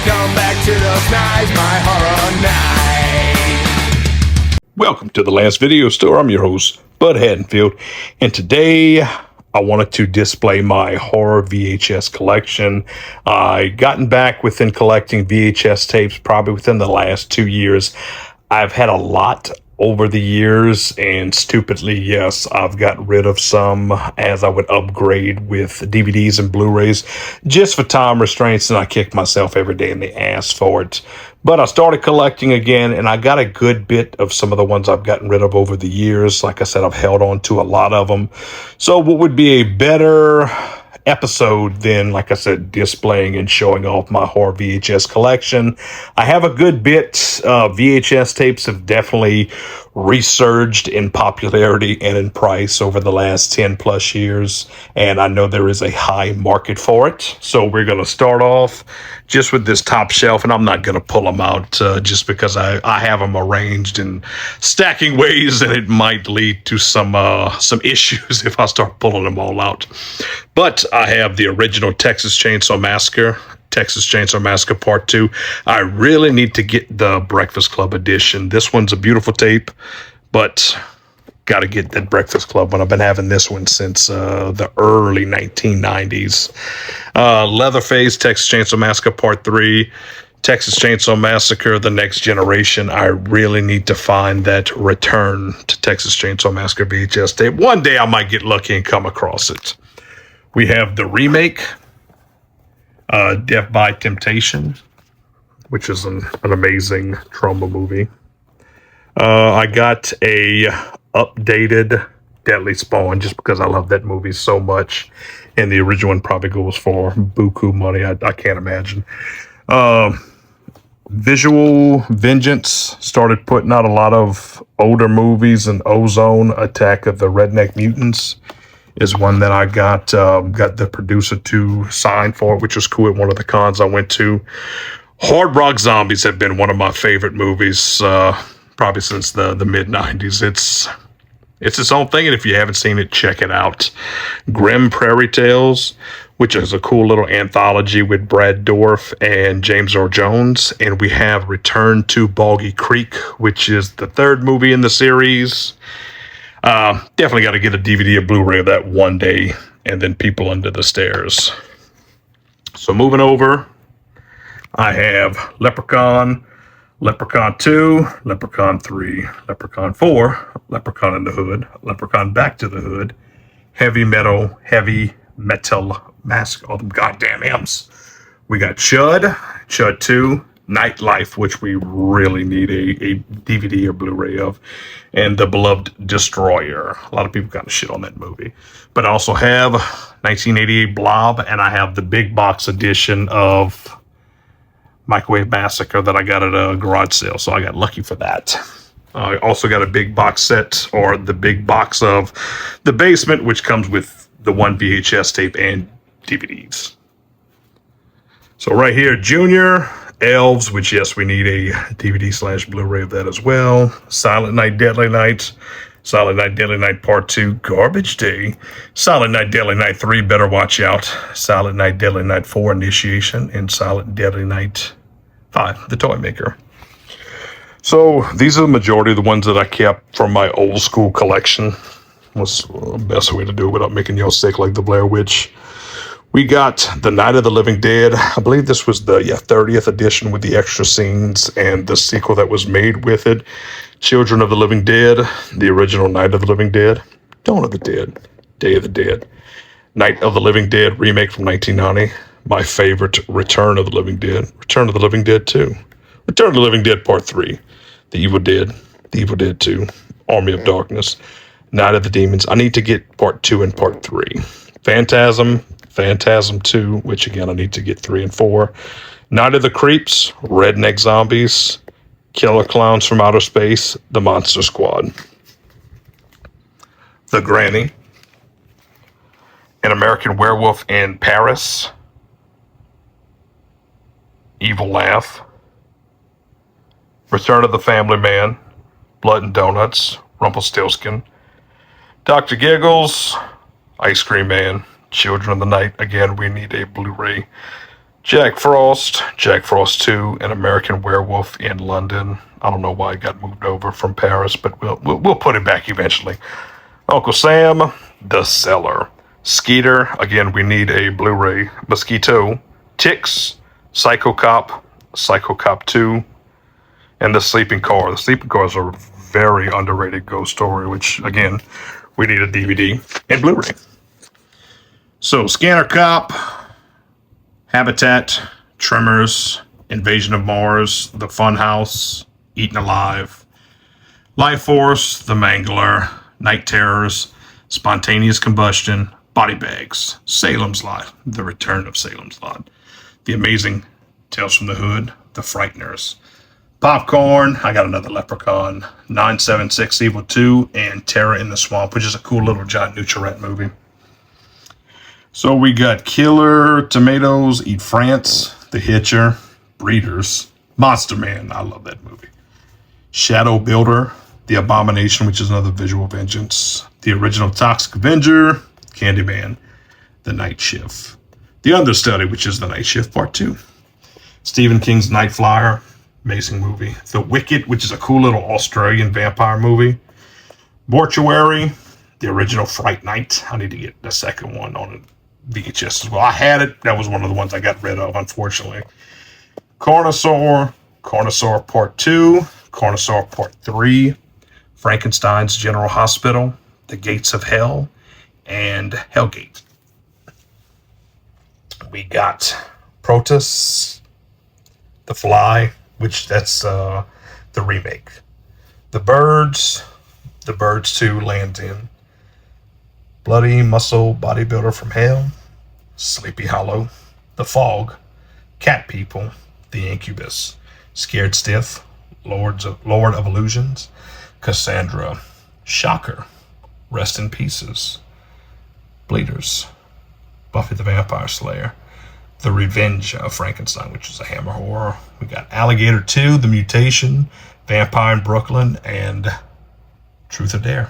Welcome back to those nights, my horror night. Welcome to the last video store. I'm your host, Bud Haddonfield, and today I wanted to display my horror VHS collection. I gotten back within collecting VHS tapes probably within the last 2 years. I've had a lot over the years, and stupidly, yes, I've got rid of some as I would upgrade with DVDs and Blu-rays just for time restraints, and I kick myself every day in the ass for it. But I started collecting again, and I got a good bit of some of the ones I've gotten rid of over the years. Like I said, I've held on to a lot of them. So what would be a better episode than, like I said, displaying and showing off my horror VHS collection? I have a good bit. VHS tapes have definitely resurged in popularity and in price over the last 10 plus years, and I know there is a high market for it. So we're going to start off just with this top shelf, and I'm not going to pull them out just because I have them arranged in stacking ways, and it might lead to some issues if I start pulling them all out. But I have the original Texas Chainsaw Massacre Part 2. I really need to get the Breakfast Club edition. This one's a beautiful tape, but got to get that Breakfast Club one. I've been having this one since the early 1990s. Leatherface, Texas Chainsaw Massacre Part 3, Texas Chainsaw Massacre, The Next Generation. I really need to find that Return to Texas Chainsaw Massacre VHS tape. One day I might get lucky and come across it. We have the remake, Death by Temptation, which is an amazing trauma movie. I got a updated Deadly Spawn just because I love that movie so much, and the original one probably goes for buku money. I can't imagine. Visual Vengeance started putting out a lot of older movies, and Ozone Attack of the Redneck Mutants is one that I got the producer to sign for, which was cool at one of the cons I went to. Hard Rock Zombies have been one of my favorite movies probably since the mid-90s. It's its own thing, and if you haven't seen it, check it out. Grim Prairie Tales, which is a cool little anthology with Brad Dourif and James Earl Jones. And we have Return to Boggy Creek, which is the third movie in the series. Definitely got to get a DVD or Blu-ray of that one day, and then People Under the Stairs. So moving over, I have Leprechaun, Leprechaun 2, Leprechaun 3, Leprechaun 4, Leprechaun in the Hood, Leprechaun Back to the Hood, Heavy Metal Mask, all them goddamn M's. We got Chud 2, Nightlife, which we really need a DVD or Blu-ray of, and The Beloved Destroyer. A lot of people kind of shit on that movie. But I also have 1988 Blob, and I have the big box edition of Microwave Massacre that I got at a garage sale, so I got lucky for that. I also got a big box set, or the big box of The Basement, which comes with the one VHS tape and DVDs. So right here, Junior, Elves, which, yes, we need a DVD/Blu-ray of that as well. Silent Night, Deadly Night, Silent Night, Deadly Night Part 2, Garbage Day. Silent Night, Deadly Night 3, Better Watch Out. Silent Night, Deadly Night 4, Initiation. And Silent Deadly Night 5, The Toy Maker. So these are the majority of the ones that I kept from my old school collection. Was the best way to do it without making y'all sick like the Blair Witch. We got The Night of the Living Dead. I believe this was the 30th edition with the extra scenes and the sequel that was made with it. Children of the Living Dead, the original Night of the Living Dead, Dawn of the Dead, Day of the Dead, Night of the Living Dead remake from 1990. My favorite, Return of the Living Dead, Return of the Living Dead 2, Return of the Living Dead Part 3, The Evil Dead 2, Army of Darkness, Night of the Demons. I need to get Part 2 and Part 3. Phantasm 2, which again I need to get 3 and 4. Night of the Creeps, Redneck Zombies, Killer Clowns from Outer Space, The Monster Squad. The Granny, An American Werewolf in Paris, Evil Laugh, Return of the Family Man, Blood and Donuts, Rumpelstiltskin, Dr. Giggles, Ice Cream Man, Children of the Night. Again, we need a Blu-ray. Jack Frost 2, An American Werewolf in London. I don't know why it got moved over from Paris, but we'll put it back eventually. Uncle Sam, The Cellar. Skeeter, again, we need a Blu-ray. Mosquito, Ticks, Psycho Cop 2, and The Sleeping Car. The Sleeping Car is a very underrated ghost story, which, again, we need a DVD and Blu-ray. So, Scanner Cop, Habitat, Tremors, Invasion of Mars, The Funhouse, Eaten Alive, Life Force, The Mangler, Night Terrors, Spontaneous Combustion, Body Bags, Salem's Lot, The Return of Salem's Lot, The Amazing Tales from the Hood, The Frighteners, Popcorn, I got another Leprechaun, 976 Evil 2, and Terror in the Swamp, which is a cool little John Nucharette movie. So we got Killer Tomatoes, Eat France, The Hitcher, Breeders, Monster Man, I love that movie. Shadow Builder, The Abomination, which is another visual vengeance. The Original Toxic Avenger, Candyman, The Night Shift. The Understudy, which is The Night Shift Part 2. Stephen King's Night Flyer, amazing movie. The Wicked, which is a cool little Australian vampire movie. Mortuary, the original Fright Night. I need to get the second one on VHS as well. I had it. That was one of the ones I got rid of, unfortunately. Carnosaur Part 2, Carnosaur Part 3, Frankenstein's General Hospital, The Gates of Hell, and Hellgate. We got Protus, The Fly, which that's the remake. The Birds 2, Lands In, Bloody Muscle Bodybuilder from Hell, Sleepy Hollow, The Fog, Cat People, The Incubus, Scared Stiff, Lord of Illusions, Cassandra, Shocker, Rest in Pieces, Bleeders, Buffy the Vampire Slayer, The Revenge of Frankenstein, which is a Hammer horror. We got Alligator 2, The Mutation, Vampire in Brooklyn, and Truth or Dare.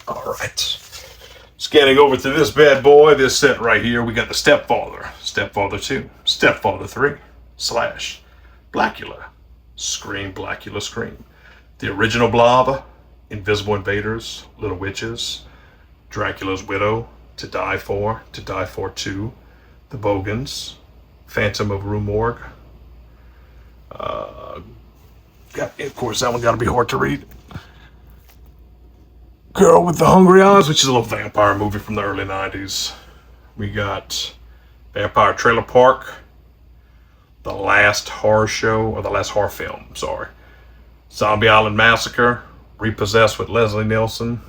All right. Scanning over to this bad boy, this set right here, we got The Stepfather, Stepfather 2, Stepfather 3, Slash, Blackula, Scream, Blackula, Scream, The Original Blob, Invisible Invaders, Little Witches, Dracula's Widow, To Die For 2, The Bogans, Phantom of Rue Morgue. Of course, that one got to be hard to read. Girl with the Hungry Eyes, which is a little vampire movie from the early 90s. We got Vampire Trailer Park, The Last Horror Show, or The Last Horror Film, sorry. Zombie Island Massacre, Repossessed with Leslie Nielsen,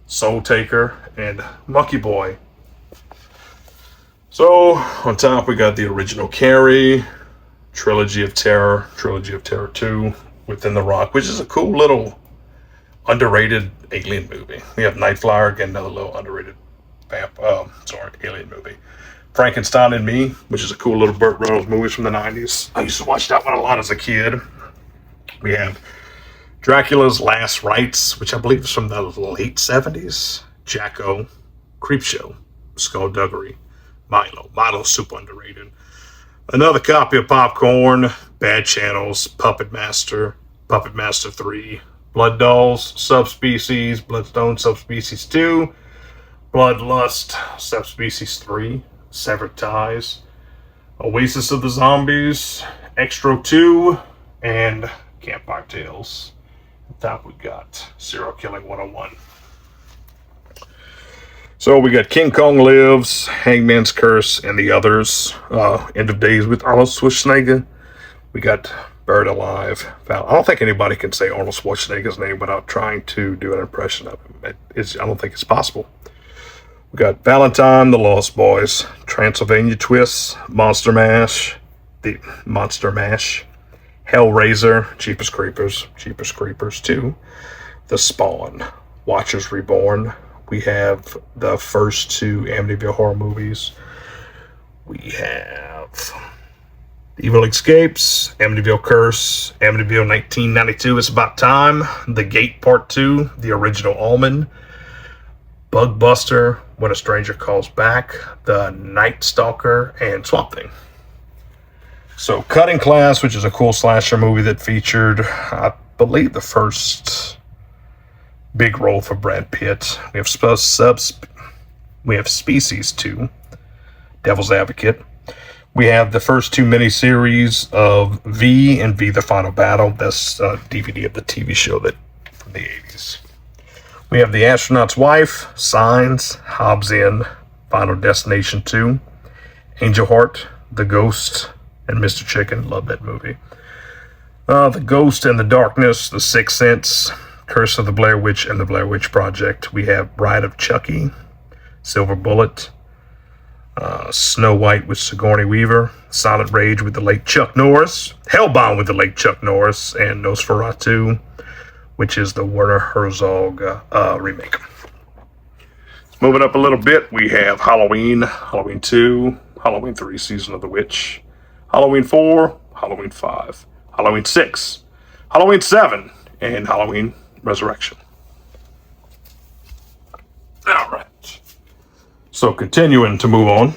Soul Taker, and Monkey Boy. So, on top we got the original Carrie, Trilogy of Terror 2, Within the Rock, which is a cool little underrated alien movie. We have Night Flyer, again, another little underrated alien movie. Frankenstein and Me, which is a cool little Burt Reynolds movie from the 90s. I used to watch that one a lot as a kid. We have Dracula's Last Rites, which I believe is from the late 70s. Jacko, Creepshow, Skullduggery, Milo. Milo's super underrated. Another copy of Popcorn, Bad Channels, Puppet Master 3, Blood Dolls, Subspecies, Bloodstone, Subspecies 2, Bloodlust, Subspecies 3, Severed Ties, Oasis of the Zombies, Extro 2, and Campfire Tales. At the top we got Serial Killing 101. So we got King Kong Lives, Hangman's Curse, and the others. End of Days with Arnold Schwarzenegger. We got Buried Alive. I don't think anybody can say Arnold Schwarzenegger's name without trying to do an impression of him. I don't think it's possible. We got Valentine, The Lost Boys, Transylvania Twists, Monster Mash, Hellraiser, Jeepers Creepers 2, The Spawn, Watchers Reborn. We have the first two Amityville horror movies. We have Evil Escapes, Amityville Curse, Amityville 1992, It's About Time, The Gate Part 2, The Original Omen, Bug Buster, When a Stranger Calls Back, The Night Stalker, and Swamp Thing. So Cutting Class, which is a cool slasher movie that featured, I believe, the first big role for Brad Pitt. We have Species 2, Devil's Advocate. We have the first two miniseries of V and V: The Final Battle. That's a DVD of the TV show that from the 80s. We have The Astronaut's Wife, Signs, Hobbs In, Final Destination 2, Angel Heart, The Ghost, and Mr. Chicken. Love that movie. The Ghost and the Darkness, The Sixth Sense, Curse of the Blair Witch, and The Blair Witch Project. We have Bride of Chucky, Silver Bullet, Snow White with Sigourney Weaver, Silent Rage with the late Chuck Norris, Hellbound with the late Chuck Norris, and Nosferatu, which is the Werner Herzog remake. Moving up a little bit, we have Halloween, Halloween 2, Halloween 3, Season of the Witch, Halloween 4, Halloween 5, Halloween 6, Halloween 7, and Halloween Resurrection. All right. So continuing to move on,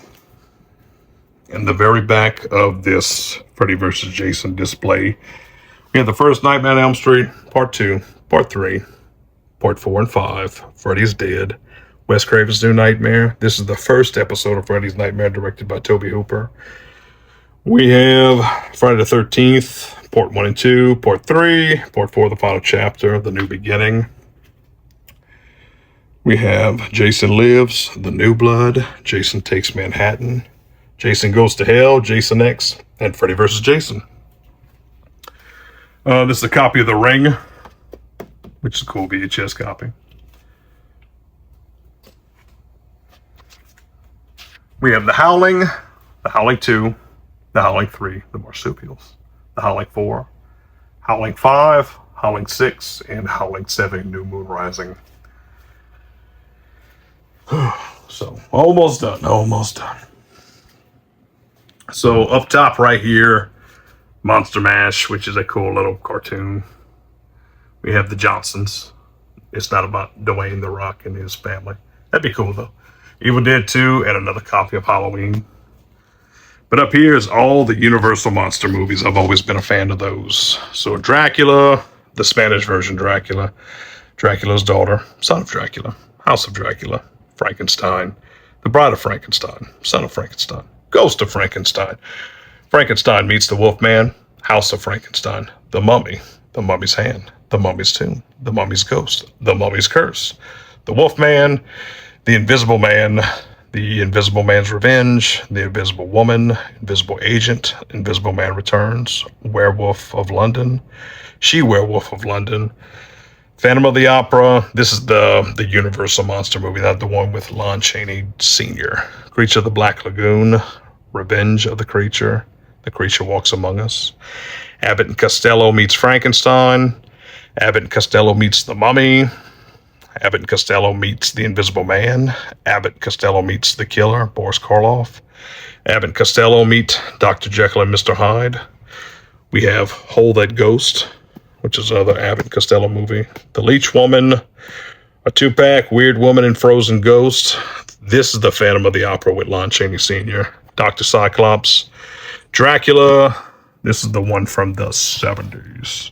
in the very back of this Freddy vs. Jason display, we have the first Nightmare on Elm Street, Part 2, Part 3, Part 4 and 5, Freddy's Dead, Wes Craven's New Nightmare. This is the first episode of Freddy's Nightmare directed by Tobe Hooper. We have Friday the 13th, Part 1 and 2, Part 3, Part 4, The Final Chapter, The New Beginning. We have Jason Lives, The New Blood, Jason Takes Manhattan, Jason Goes to Hell, Jason X, and Freddy vs. Jason. This is a copy of The Ring, which is a cool VHS copy. We have The Howling, The Howling 2, The Howling 3, The Marsupials, The Howling 4, Howling 5, Howling 6, and Howling 7, New Moon Rising. So, almost done. So, up top right here, Monster Mash, which is a cool little cartoon. We have the Johnsons. It's not about Dwayne The Rock and his family. That'd be cool, though. Evil Dead 2, and another copy of Halloween. But up here is all the Universal Monster movies. I've always been a fan of those. So, Dracula, the Spanish version Dracula, Dracula's Daughter, Son of Dracula, House of Dracula, Frankenstein, The Bride of Frankenstein, Son of Frankenstein, Ghost of Frankenstein, Frankenstein Meets the Wolfman, House of Frankenstein, The Mummy, The Mummy's Hand, The Mummy's Tomb, The Mummy's Ghost, The Mummy's Curse, The Wolfman, The Invisible Man, The Invisible Man's Revenge, The Invisible Woman, Invisible Agent, Invisible Man Returns, Werewolf of London, She-Werewolf of London, Phantom of the Opera. This is the Universal Monster movie, not the one with Lon Chaney Sr. Creature of the Black Lagoon, Revenge of the Creature Walks Among Us, Abbott and Costello meets Frankenstein, Abbott and Costello meets the Mummy, Abbott and Costello meets the Invisible Man, Abbott and Costello meets the Killer, Boris Karloff, Abbott and Costello meet Dr. Jekyll and Mr. Hyde. We have Hold That Ghost, which is another Abbott and Costello movie. The Leech Woman, a two-pack, Weird Woman and Frozen Ghost. This is the Phantom of the Opera with Lon Chaney Sr. Dr. Cyclops, Dracula. This is the one from the 70s.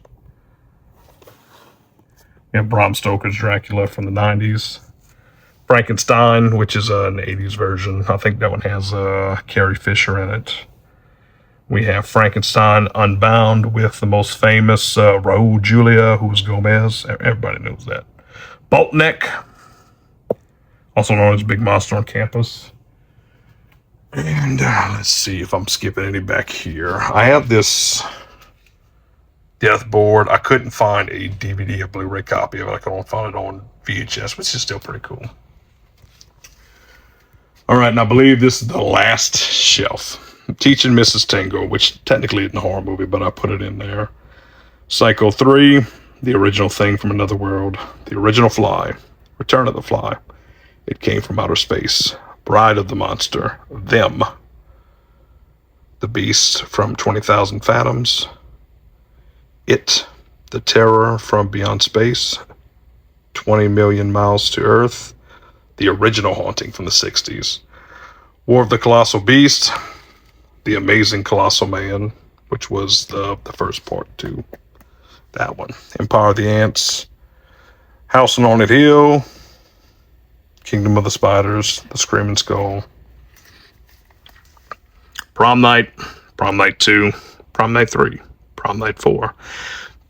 We have Bram Stoker's Dracula from the 90s. Frankenstein, which is an 80s version. I think that one has Carrie Fisher in it. We have Frankenstein Unbound with the most famous Raul Julia, who's Gomez. Everybody knows that. Boltneck, also known as Big Monster on Campus. And let's see if I'm skipping any back here. I have this Death Board. I couldn't find a DVD or Blu-ray copy of it. I could only find it on VHS, which is still pretty cool. All right, and I believe this is the last shelf. Teaching Mrs. Tingle, which technically isn't a horror movie, but I put it in there. Psycho 3, The Original Thing from Another World, The Original Fly, Return of the Fly, It Came from Outer Space, Bride of the Monster, Them, The Beast from 20,000 Fathoms, It, The Terror from Beyond Space, 20 Million Miles to Earth, the original Haunting from the 60s. War of the Colossal Beast, The Amazing Colossal Man, which was the first part to that one. Empire of the Ants, House on Haunted Hill, Kingdom of the Spiders, The Screaming Skull, Prom Night, Prom Night 2, Prom Night 3, Prom Night 4,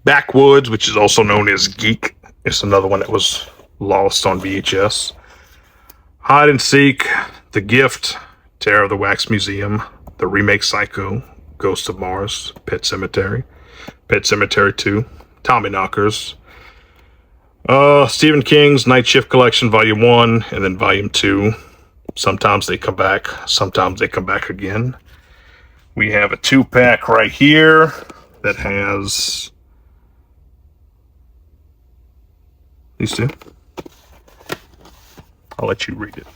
Backwoods, which is also known as Geek. It's another one that was lost on VHS. Hide and Seek, The Gift, Terror of the Wax Museum, the remake Psycho, Ghost of Mars, Pet Cemetery 2, Tommyknockers, Stephen King's Night Shift Collection Volume 1, and then Volume 2. Sometimes they come back, sometimes they come back again. We have a 2-pack right here that has these two. I'll let you read it.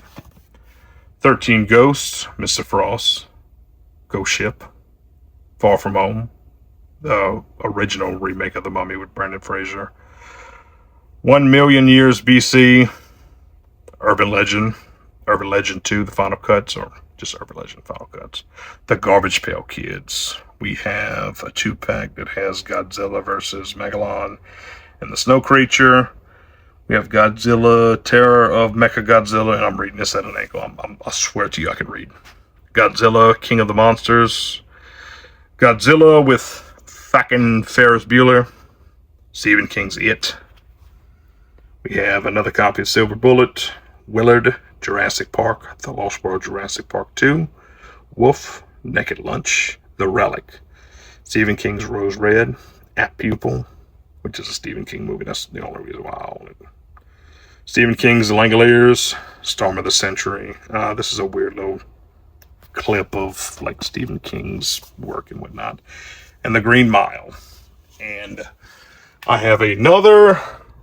13 Ghosts, Mr. Frost, Ghost Ship, Far From Home, the original remake of The Mummy with Brendan Fraser, 1 Million Years BC, Urban Legend 2, The Final Cuts, or just Urban Legend Final Cuts, The Garbage Pail Kids. We have a 2-pack that has Godzilla versus Megalon and the Snow Creature. We have Godzilla, Terror of Mechagodzilla, and I'm reading this at an angle. I swear to you I can read. Godzilla, King of the Monsters. Godzilla with fucking Ferris Bueller. Stephen King's It. We have another copy of Silver Bullet. Willard, Jurassic Park, The Lost World Jurassic Park 2. Wolf, Naked Lunch, The Relic. Stephen King's Rose Red. At Pupil, which is a Stephen King movie. That's the only reason why I own it. Stephen King's The Langoliers, Storm of the Century. This is a weird little clip of like Stephen King's work and whatnot. And The Green Mile. And I have another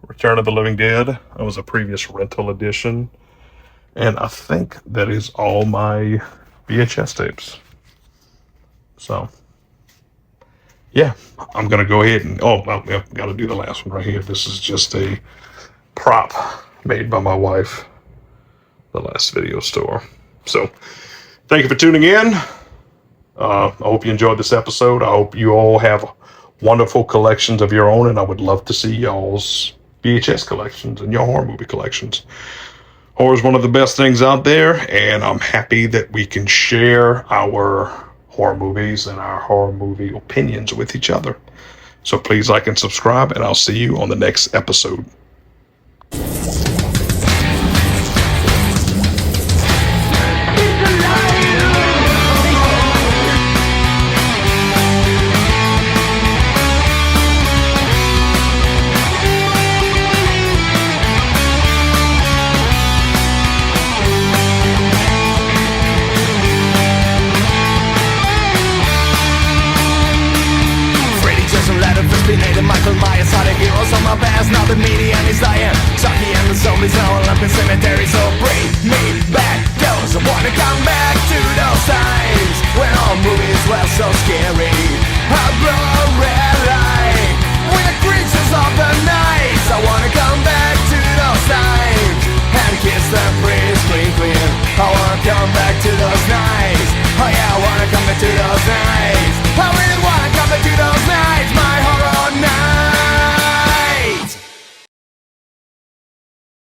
Return of the Living Dead. That was a previous rental edition. And I think that is all my VHS tapes. So, yeah, I'm going to go ahead and... Oh, well, I've got to do the last one right here. This is just a prop made by my wife. The last video store. So, thank you for tuning in. I hope you enjoyed this episode. I hope you all have wonderful collections of your own, and I would love to see y'all's VHS collections and your horror movie collections. Horror is one of the best things out there, and I'm happy that we can share our horror movies and our horror movie opinions with each other. So please like and subscribe, and I'll see you on the next episode. Michael Myers are the heroes of my past. Now the media is dying. Chucky and the zombies are all up in cemetery. So bring me back those. I wanna come back to those times when all movies were so scary. I blow a red light with the creatures of the night. I wanna come back to those times and kiss the breeze clean, clean. I wanna come back to those nights. Oh yeah, I wanna come back to those nights.